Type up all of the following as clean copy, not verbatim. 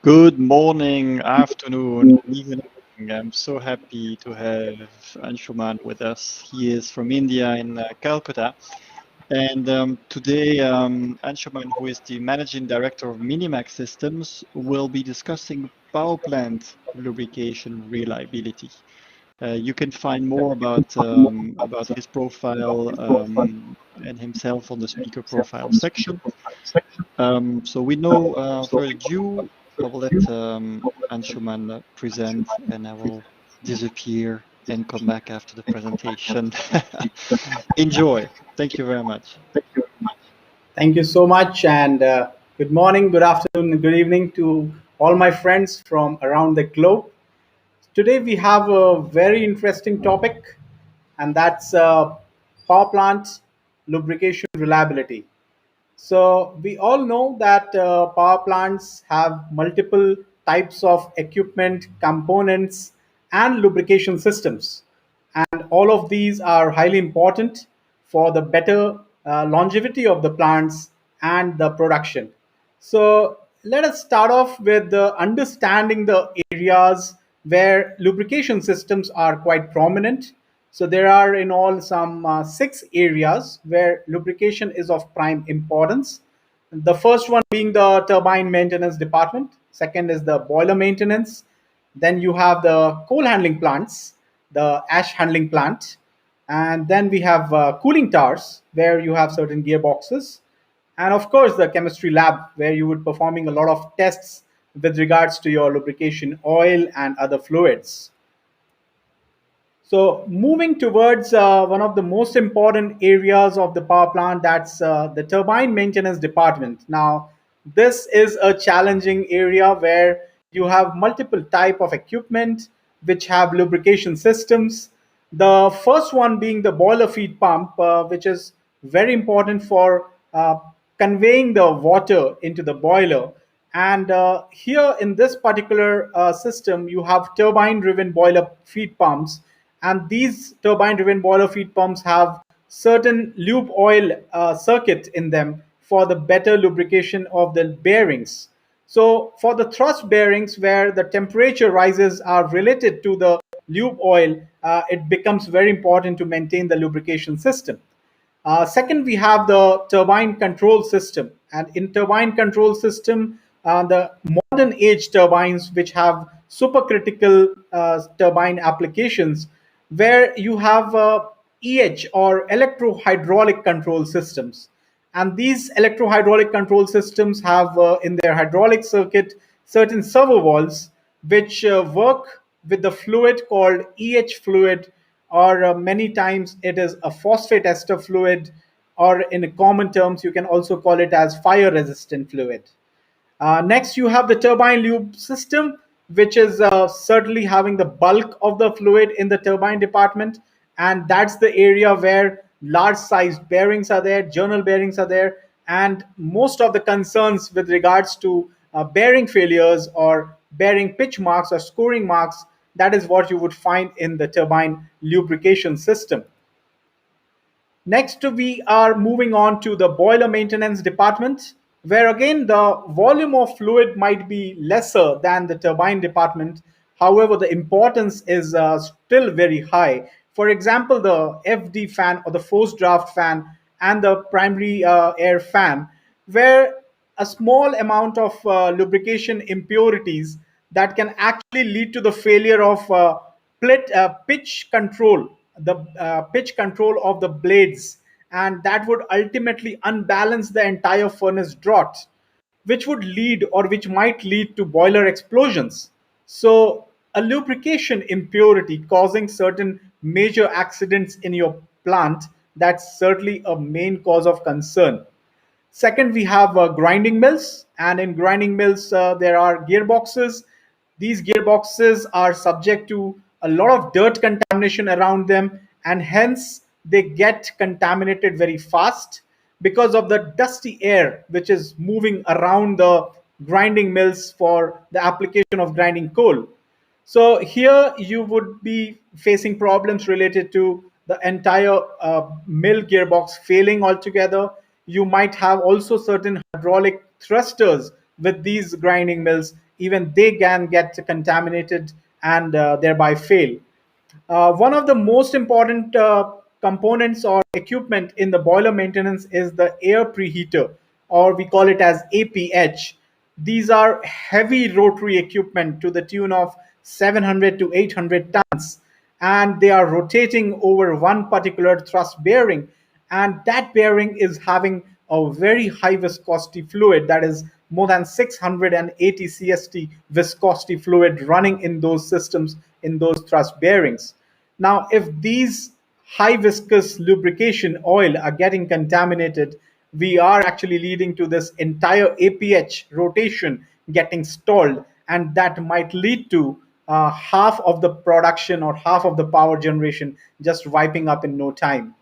Good morning, afternoon, evening. I'm so happy to have Anshuman with us. He is from India in Calcutta. And today, Anshuman, who is the Managing Director of Minimac Systems, will be discussing power plant lubrication reliability. You can find more about his profile and himself on the speaker profile section. So with no further ado, I will let Anshuman present, and I will disappear and come back after the presentation. Enjoy. Thank you very much. Thank you so much, and good morning, good afternoon, and good evening to all my friends from around the globe. Today we have a very interesting topic, and that's power plant lubrication reliability. So we all know that power plants have multiple types of equipment, components, and lubrication systems. And all of these are highly important for the better longevity of the plants and the production. So let us start off with understanding the areas where lubrication systems are quite prominent. So there are in all some 6 areas where lubrication is of prime importance. The first one being the turbine maintenance department. Second is the boiler maintenance. Then you have the coal handling plants, the ash handling plant, and then we have cooling towers where you have certain gearboxes, and of course the chemistry lab where you would performing a lot of tests with regards to your lubrication oil and other fluids. So moving towards one of the most important areas of the power plant, that's the turbine maintenance department. Now, this is a challenging area where you have multiple type of equipment which have lubrication systems. The first one being the boiler feed pump, which is very important for conveying the water into the boiler. And here in this particular system, you have turbine driven boiler feed pumps, and these turbine driven boiler feed pumps have certain lube oil circuit in them for the better lubrication of the bearings. So for the thrust bearings where the temperature rises are related to the lube oil, it becomes very important to maintain the lubrication system. Second, we have the turbine control system, and in turbine control system, the modern age turbines which have supercritical turbine applications, where you have EH or electro-hydraulic control systems. And these electro-hydraulic control systems have in their hydraulic circuit certain servo valves which work with the fluid called EH fluid, or many times it is a phosphate ester fluid, or in common terms you can also call it as fire resistant fluid. Next, you have the turbine lube system, which is certainly having the bulk of the fluid in the turbine department. And that's the area where large sized bearings are there, journal bearings are there, and most of the concerns with regards to bearing failures or bearing pitch marks or scoring marks. That is what you would find in the turbine lubrication system. Next, we are moving on to the boiler maintenance department, where again the volume of fluid might be lesser than the turbine department. However, the importance is still very high. For example, the FD fan or the forced draft fan and the primary air fan, where a small amount of lubrication impurities that can actually lead to the failure of pitch control, the pitch control of the blades, and that would ultimately unbalance the entire furnace draught, which would lead or which might lead to boiler explosions. So, a lubrication impurity causing certain major accidents in your plant, that's certainly a main cause of concern. Second, we have grinding mills, and in grinding mills, there are gearboxes. These gearboxes are subject to a lot of dirt contamination around them, and hence they get contaminated very fast because of the dusty air which is moving around the grinding mills for the application of grinding coal. So here you would be facing problems related to the entire mill gearbox failing altogether. You might have also certain hydraulic thrusters with these grinding mills. Even they can get contaminated and thereby fail. One of the most important components or equipment in the boiler maintenance is the air preheater, or we call it as APH. These are heavy rotary equipment to the tune of 700 to 800 tons, and they are rotating over one particular thrust bearing, and that bearing is having a very high viscosity fluid, that is more than 680 cst viscosity fluid running in those systems, in those thrust bearings. Now, if these high viscous lubrication oil are getting contaminated, we are actually leading to this entire APH rotation getting stalled, and that might lead to half of the production or half of the power generation just wiping up in no time.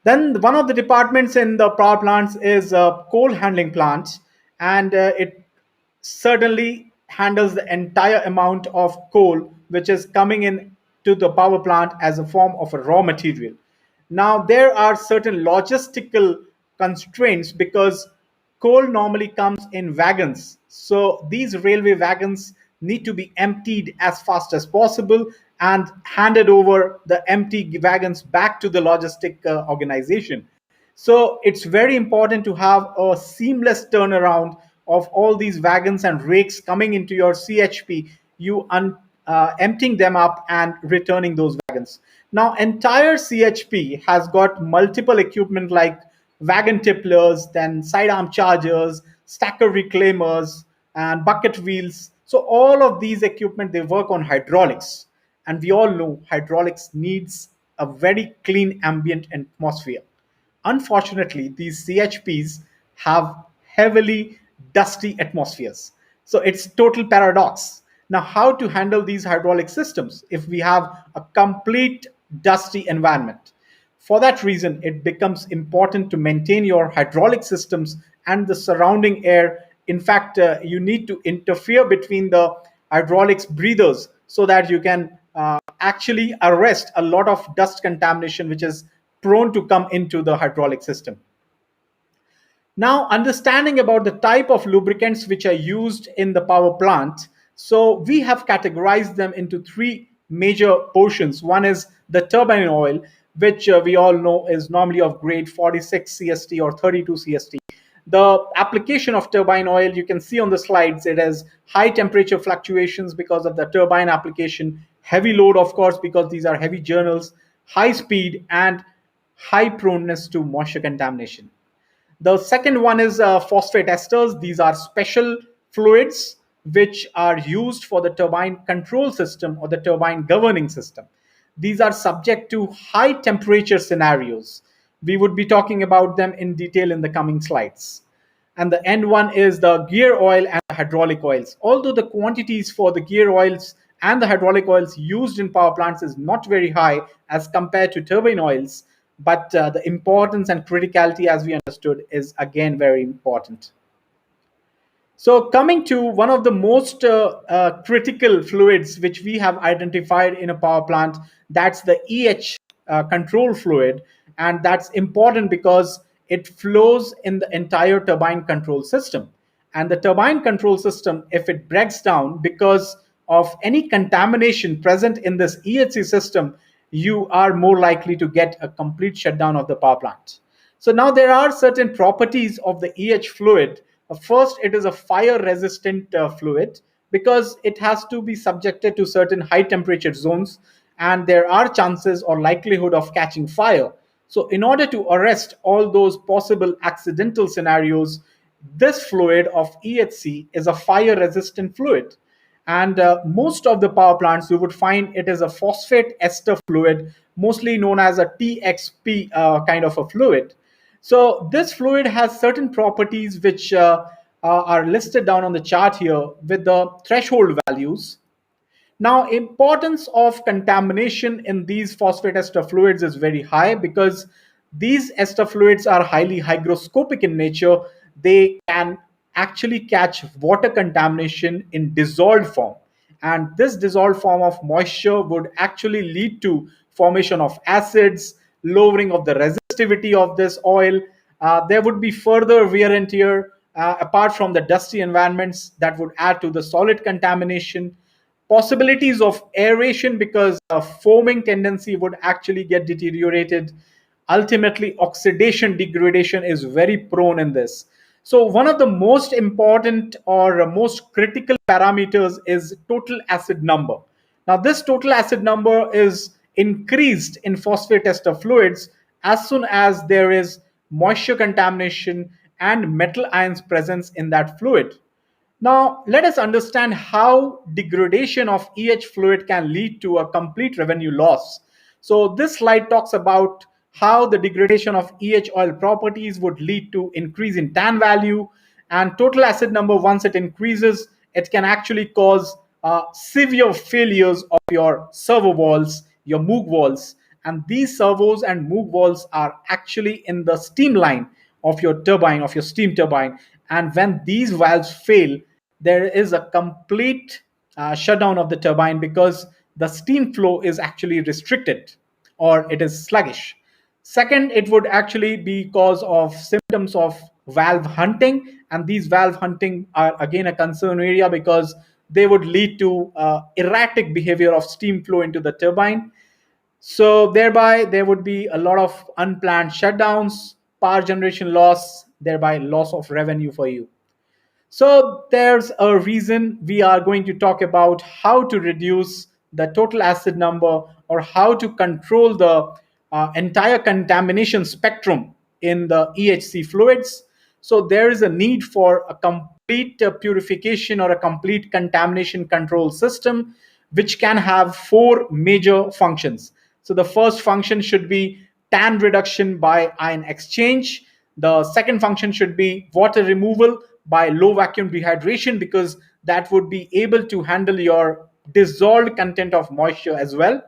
Then one of the departments in the power plants is a coal handling plant, and it certainly handles the entire amount of coal which is coming in to the power plant as a form of a raw material. Now, there are certain logistical constraints because coal normally comes in wagons. So these railway wagons need to be emptied as fast as possible and handed over the empty wagons back to the logistic organization. So it's very important to have a seamless turnaround of all these wagons and rakes coming into your CHP, emptying them up and returning those wagons. Now, entire CHP has got multiple equipment like wagon tipplers, then sidearm chargers, stacker reclaimers, and bucket wheels. So all of these equipment, they work on hydraulics. And we all know hydraulics needs a very clean ambient atmosphere. Unfortunately, these CHPs have heavily dusty atmospheres. So it's total paradox. Now, how to handle these hydraulic systems if we have a complete dusty environment? For that reason, it becomes important to maintain your hydraulic systems and the surrounding air. In fact, you need to interfere between the hydraulics breathers so that you can actually arrest a lot of dust contamination which is prone to come into the hydraulic system. Now, understanding about the type of lubricants which are used in the power plant, so we have categorized them into three major portions. One is the turbine oil, which we all know is normally of grade 46 CST or 32 CST. The application of turbine oil, you can see on the slides, it has high temperature fluctuations because of the turbine application, heavy load, of course, because these are heavy journals, high speed, and high proneness to moisture contamination. The second one is phosphate esters. These are special fluids which are used for the turbine control system or the turbine governing system. These are subject to high temperature scenarios. We would be talking about them in detail in the coming slides. And the end one is the gear oil and the hydraulic oils. Although the quantities for the gear oils and the hydraulic oils used in power plants is not very high as compared to turbine oils, but the importance and criticality, as we understood, is again very important. So, coming to one of the most critical fluids which we have identified in a power plant, that's the EH control fluid. And that's important because it flows in the entire turbine control system. And the turbine control system, if it breaks down because of any contamination present in this EHC system, you are more likely to get a complete shutdown of the power plant. So now there are certain properties of the EH fluid. First, it is a fire resistant fluid because it has to be subjected to certain high temperature zones, and there are chances or likelihood of catching fire. So in order to arrest all those possible accidental scenarios, this fluid of EHC is a fire resistant fluid. And most of the power plants, you would find it is a phosphate ester fluid, mostly known as a TXP kind of a fluid. So this fluid has certain properties which are listed down on the chart here with the threshold values. Now, importance of contamination in these phosphate ester fluids is very high because these ester fluids are highly hygroscopic in nature. They can actually catch water contamination in dissolved form. And this dissolved form of moisture would actually lead to formation of acids, lowering of the resistivity of this oil. There would be further wear and tear apart from the dusty environments that would add to the solid contamination. Possibilities of aeration because a foaming tendency would actually get deteriorated. Ultimately, oxidation degradation is very prone in this. So one of the most important or most critical parameters is total acid number. Now this total acid number is increased in phosphate ester fluids as soon as there is moisture contamination and metal ions presence in that fluid. Now, let us understand how degradation of EH fluid can lead to a complete revenue loss. So, this slide talks about how the degradation of EH oil properties would lead to increase in tan value and total acid number. Once it increases, it can actually cause severe failures of your servo valves, your Moog valves, and these servos and Moog valves are actually in the steam line of your turbine, of your steam turbine. And when these valves fail, there is a complete shutdown of the turbine because the steam flow is actually restricted or it is sluggish. Second, it would actually be cause of symptoms of valve hunting, and these valve hunting are again a concern area because they would lead to erratic behavior of steam flow into the turbine. So thereby there would be a lot of unplanned shutdowns, power generation loss, thereby loss of revenue for you. So there's a reason we are going to talk about how to reduce the total acid number or how to control the entire contamination spectrum in the EHC fluids. So there is a need for a complete purification or a complete contamination control system, which can have four major functions. So the first function should be tan reduction by ion exchange. The second function should be water removal by low vacuum dehydration because that would be able to handle your dissolved content of moisture as well.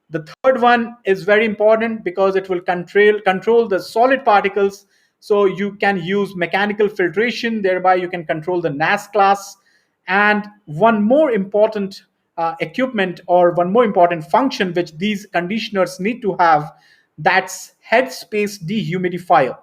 The third one is very important because it will control the solid particles. So you can use mechanical filtration, thereby you can control the NAS class. And one more important equipment or one more important function which these conditioners need to have, that's headspace dehumidifier.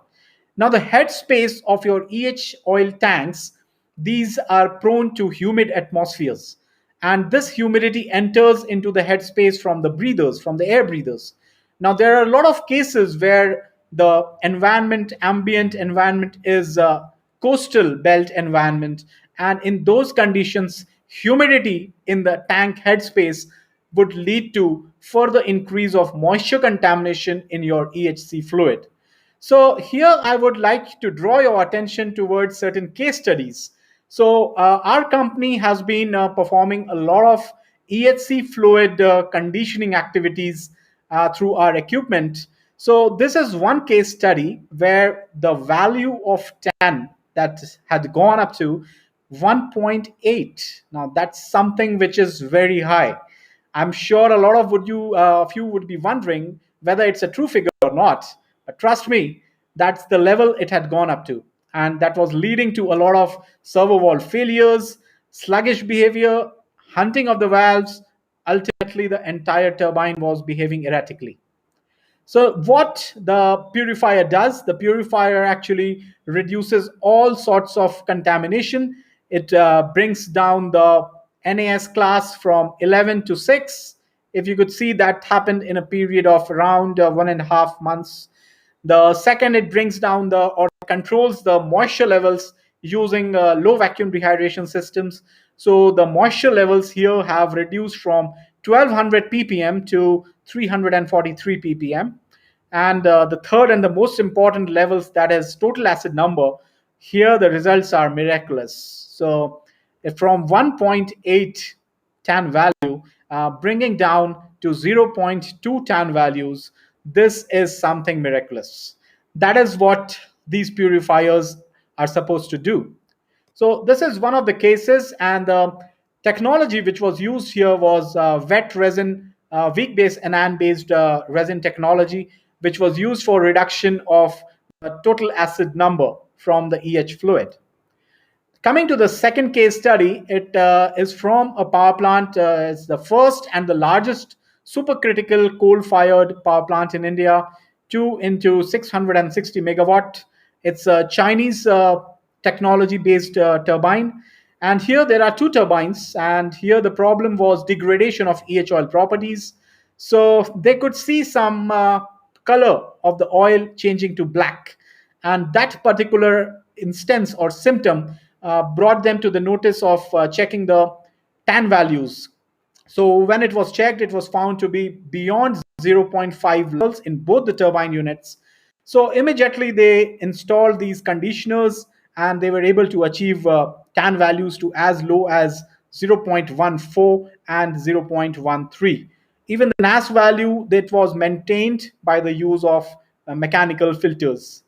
Now, the headspace of your EH oil tanks, these are prone to humid atmospheres. And this humidity enters into the headspace from the breathers, from the air breathers. Now, there are a lot of cases where the environment, ambient environment is a coastal belt environment. And in those conditions, humidity in the tank headspace would lead to further increase of moisture contamination in your EHC fluid. So here I would like to draw your attention towards certain case studies. So our company has been performing a lot of EHC fluid conditioning activities through our equipment. So this is one case study where the value of tan that had gone up to 1.8. Now that's something which is very high. I'm sure a lot of you would be wondering whether it's a true figure or not. But trust me, that's the level it had gone up to. and that was leading to a lot of servo valve failures, sluggish behavior, hunting of the valves. Ultimately, the entire turbine was behaving erratically. So, what the purifier does, the purifier actually reduces all sorts of contamination. It brings down the NAS class from 11 to 6. If you could see, that happened in a period of around 1.5 months. The second, it brings down the or controls the moisture levels using low vacuum rehydration systems. So the moisture levels here have reduced from 1200 ppm to 343 ppm. And the third and the most important levels, that is total acid number, here the results are miraculous. So from 1.8 tan value, bringing down to zero point 0.2 tan values, this is something miraculous. That is what these purifiers are supposed to do. So this is one of the cases, and the technology which was used here was wet resin, weak base anion based resin technology, which was used for reduction of total acid number from the EH fluid. Coming to the second case study, it is from a power plant. It's the first and the largest supercritical coal-fired power plant in India, 2 into 660 megawatt. It's a Chinese technology-based turbine. And here there are two turbines, and here the problem was degradation of EH oil properties. So they could see some color of the oil changing to black, and that particular instance or symptom brought them to the notice of checking the tan values. So when it was checked, it was found to be beyond zero point 0.5 levels in both the turbine units. So immediately they installed these conditioners, and they were able to achieve tan values to as low as 0.14 and 0.13. Even the NAS value that was maintained by the use of mechanical filters.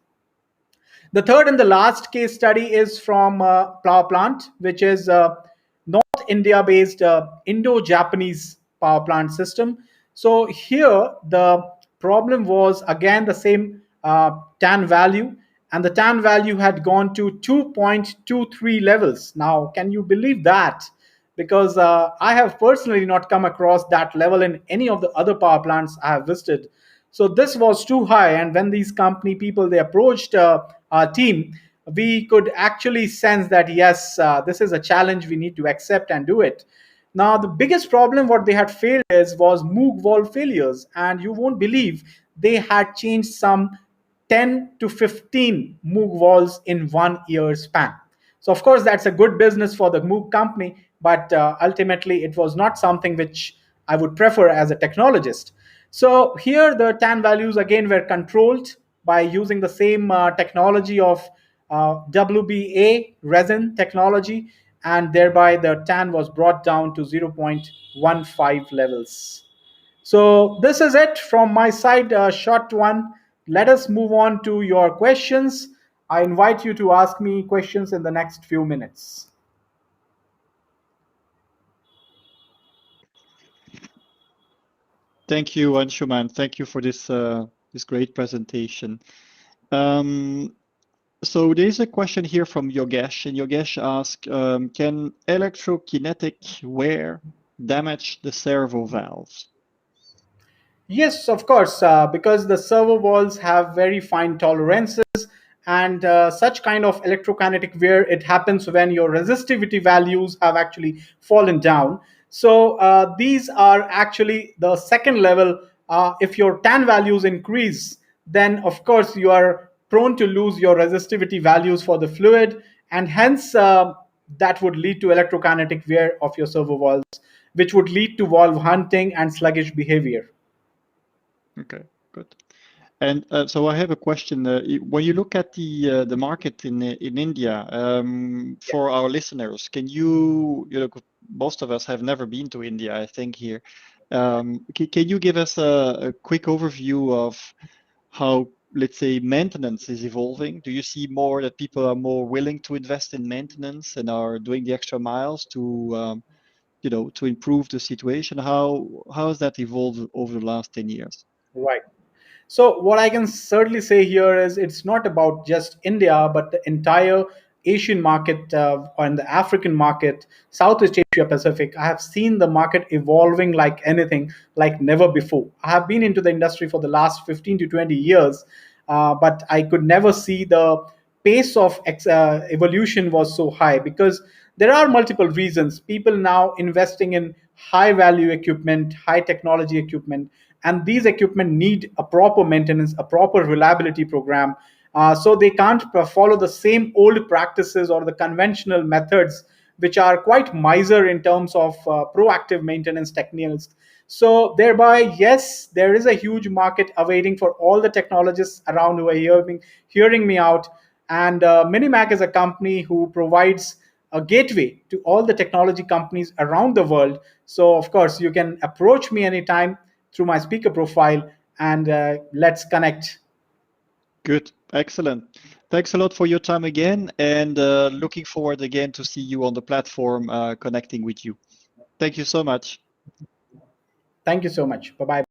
The third and the last case study is from power plant, which is North India based Indo Japanese power plant system. So here the problem was again the same tan value, and the tan value had gone to 2.23 levels. Now, can you believe that? Because I have personally not come across that level in any of the other power plants I have visited. So this was too high, and when these company people they approached our team, we could actually sense that yes, this is a challenge we need to accept and do it. Now the biggest problem what they had failed is was Moog valve failures, and you won't believe they had changed some 10 to 15 Moog valves in 1 year span. So of course that's a good business for the Moog company, but ultimately it was not something which I would prefer as a technologist. So here the tan values again were controlled by using the same technology of WBA resin technology, and thereby the tan was brought down to 0.15 levels. So this is it from my side, short one. Let us move on to your questions. I invite you to ask me questions in the next few minutes. Thank you, Anshuman. Thank you for this great presentation. Um, so there's a question here from Yogesh, and Yogesh asks, can electrokinetic wear damage the servo valves? Yes, of course, because the servo walls have very fine tolerances, and such kind of electrokinetic wear it happens when your resistivity values have actually fallen down. So these are actually the second level. If your tan values increase, then of course you are prone to lose your resistivity values for the fluid, and hence that would lead to electrokinetic wear of your servo valves, which would lead to valve hunting and sluggish behavior. Okay, good. And so I have a question. When you look at the market in India, for our listeners, can you know, most of us have never been to India, I think here. Can you give us a quick overview of how, let's say, maintenance is evolving? Do you see more that people are more willing to invest in maintenance and are doing the extra miles to, you know, to improve the situation? How has that evolved over the last 10 years? Right. So what I can certainly say here is it's not about just India, but the entire Asian market and the African market, Southeast Asia Pacific. I have seen the market evolving like anything, like never before. I have been into the industry for the last 15 to 20 years, but I could never see the pace of evolution was so high because there are multiple reasons. People now investing in high value equipment, high technology equipment, and these equipment need a proper maintenance, a proper reliability program. So they can't follow the same old practices or the conventional methods, which are quite miser in terms of proactive maintenance techniques. So thereby, yes, there is a huge market awaiting for all the technologists around who are hearing me out. And Minimac is a company who provides a gateway to all the technology companies around the world. So of course, you can approach me anytime through my speaker profile, and let's connect. Good, excellent. Thanks a lot for your time again, and looking forward again to see you on the platform, connecting with you. Thank you so much. Thank you so much. Bye bye.